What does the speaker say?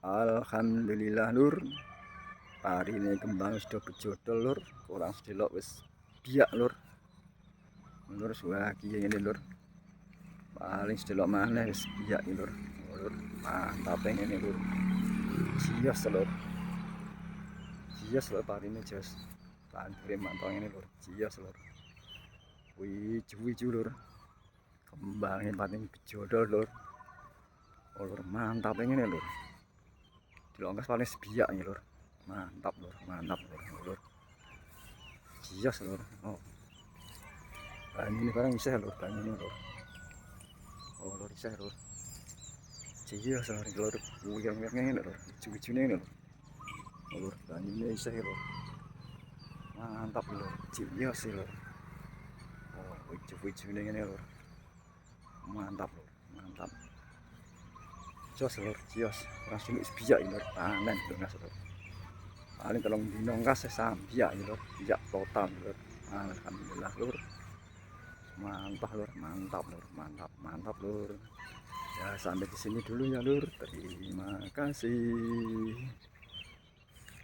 Alhamdulillah lur, parine kembang sudah bejodol lur, kurang sedelok wis biak lur. Lur suwagi ngene lur. Paling sedelok maneh wis biak iki lur. Lur, mantap ngene lur. Jios lur. Jios lur parine jos. Tandure mantap ngene lur. Jios lur. Wiju-wiju lur. Kembangnya paling bejodol lur. Oh lur, mantap ngene lur. Dilongkas paling sebiak nih lur. Mantap lur, mantap lur. Lur. Jios lur. Oh. Ini barang isih lur, ini lur. Oh lur isih lur. Jios lur, lur. Uyang-uyang ngene lur. Iju-ijune ngene lur. Oh lur, ini isih lur. Mantap lur. Jios lur. Oh, ijo-ijone ngene lur. Mantap lur, mantap. Jos lur, jios. Langsung biak lur, panen lur lur. Paling telung dino ngas sambiak lur, biak total lur. Alhamdulillah lur. Mantap lur, mantap lur, mantap, mantap lur. Ya sampai di sini dulu ya lur. Terima kasih.